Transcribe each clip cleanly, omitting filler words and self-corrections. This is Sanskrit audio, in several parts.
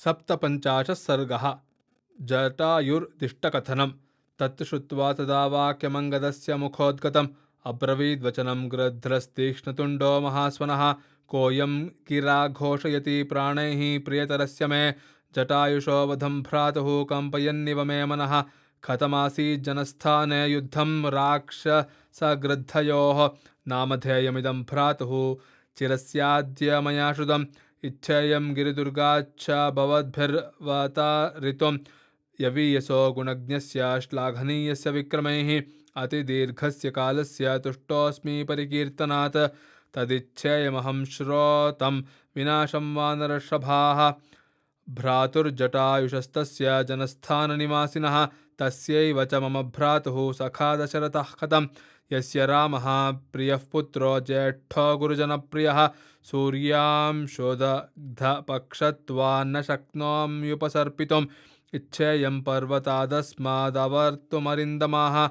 सप्तपञ्चाशः सर्गः। जटायुर्दिष्टकथनम्। तत् श्रुत्वा तदा वाक्यमङ्गदस्य मुखोद्गतम् अब्रवीद्वचनं गृध्रस्तीक्ष्णतुण्डो महास्वनः। कोऽयं गिरा घोषयति प्राणैः प्रियतरस्य मे। जटायुषो वधं भ्रातुः कम्पयन्निव मे मनः। कथमासीज्जनस्थाने युद्धं राक्षसगृद्धयोः। नामधेयमिदं भ्रातुः चिरस्याद्य मया श्रुतम्। इच्छेयं गिरिदुर्गाच्च भवद्भिर्वतारितुं यवीयसो गुणज्ञस्य श्लाघनीयस्य विक्रमैः। अतिदीर्घस्य कालस्य तुष्टोऽस्मि परिकीर्तनात्। तदिच्छेयमहं श्रोतं विनाशं वानरषभाः। भ्रातुर्जटायुषस्तस्य जनस्थाननिवासिनः। तस्यैव च मम भ्रातुः सखा दशरथः कथम्। यस्य रामः प्रियः पुत्रो ज्येष्ठो गुरुजनप्रियः। सूर्यांशोदग्धपक्षत्वान्न शक्नोम्युपसर्पितुम्। इच्छेयं पर्वतादस्मादवर्तुमरिन्दमाः।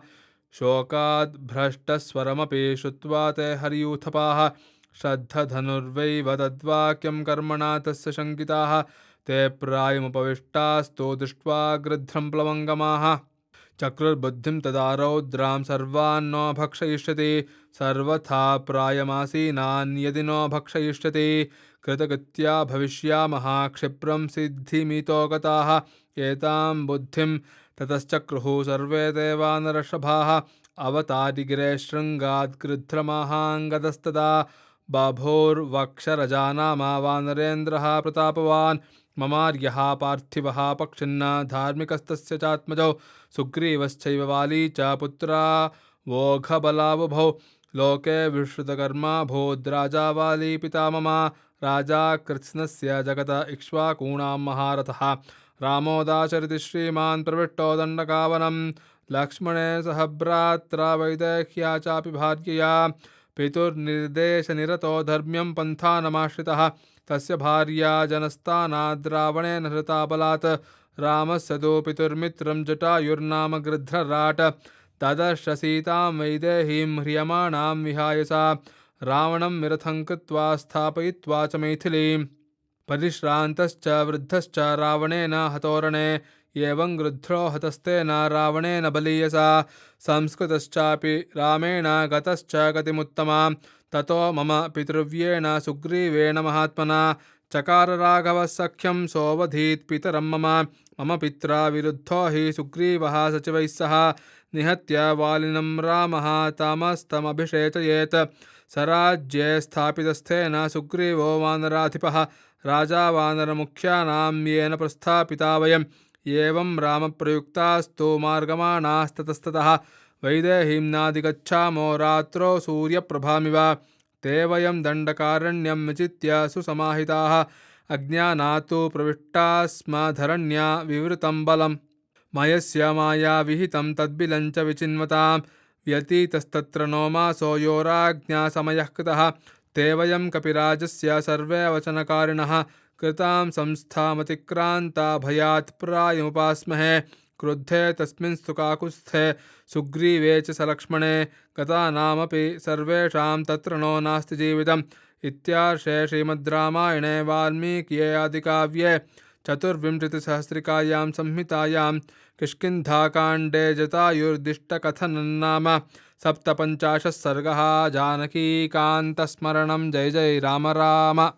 शोकाद्भ्रष्टस्वरमपि श्रुत्वा ते हरियूथपाः। श्रद्धधनुर्वैव तद्वाक्यं कर्मणा तस्य शङ्किताः। ते प्रायमुपविष्टास्तु दृष्ट्वा गृध्रं प्लवङ्गमाः। चक्रुर्बुद्धिं तदा रौद्रां सर्वान्नो भक्षयिष्यति। सर्वथा प्रायमासीनान् यदि नो भक्षयिष्यति। कृतकृत्या भविष्यामः क्षिप्रं सिद्धिमितो गताः। एतां बुद्धिं ततश्चक्रुः सर्वे ते वानरषभाः। अवतारिगिरे शृङ्गाद् गृध्रमहाङ्गदस्तदा। बभूर्वक्षरजा नाम वानरेन्द्रः प्रतापवान्। ममार्यः पार्थिवः पक्षिन्न धार्मिकस्तस्य चात्मजौ। सुग्रीवश्चैव वाली च पुत्रा वोघबलावुभौ। लोके विश्रुतकर्मा भूद्राजा वाली पिता मम। राजा कृत्स्नस्य जगत इक्ष्वाकूणां महारथः। रामो दाशरथि श्रीमान् प्रविष्टो दण्डकावनम्। लक्ष्मणे सह भ्रात्रा वैदेह्या चापि भार्यया। पितुर्निर्देशनिरतो धर्म्यं पन्थानमाश्रितः। तस्य भार्या जनस्थानाद्रावणेन हृता बलात्। रामस्य तु पितुर्मित्रं जटायुर्नाम गृध्रराट्। तदर्श सीतां वैदेहीं ह्रियमाणां विहाय सा। रावणं विरथं कृत्वा स्थापयित्वा च मैथिलीम्। परिश्रान्तश्च वृद्धश्च रावणेन हतोरणे। एवं गृध्रो हतस्तेन रावणेन बलीयसा। संस्कृतश्चापि रामेण गतश्च गतिमुत्तमा। ततो मम पितृव्येन सुग्रीवेण महात्मना। चकार राघवः सख्यं सोऽवधीत् पितरं मम। मम पित्रा विरुद्धो हि सुग्रीवः सचिवैः सह। निहत्य वालिनं रामः तामस्तमभिषेचयेत्। सराज्ये स्थापितस्थेन सुग्रीवो वानराधिपः। राजा वानरमुख्यानां येन प्रस्थापिता वयम्। एवं रामप्रयुक्तास्तु मार्गमाणास्ततस्ततः। वैदेहीं नादिगच्छामो रात्रौ सूर्यप्रभामिव। ते वयं दण्डकारण्यं विचित्य सुसमाहिताः। अज्ञानात् प्रविष्टा स्म धरण्या विवृतं बलम्। मयस्य मायाविहितं तद्बिलं च विचिन्वतां। व्यतीतस्तत्र नो मासो यो राज्ञा समयः कृतः। ते वयं कपिराजस्य सर्वे वचनकारिणः। कृतां संस्थामतिक्रान्ता भयात् प्रायमुपास्महे। क्रुद्धे तस्मिंस्तु काकुत्स्थे सुग्रीवे च सलक्ष्मणे। गतानामपि सर्वेषां तत्र नो नास्ति जीवितम्। इत्यार्षे श्रीमद्रामायणे वाल्मीकिये आदिकाव्ये चतुर्विंशतिसहस्रिकायां संहितायां किष्किन्धाकाण्डे जटायुर्दिष्टकथनं नाम सप्तपञ्चाशः सर्गः। जानकीकान्तस्मरणं। जय जय राम राम।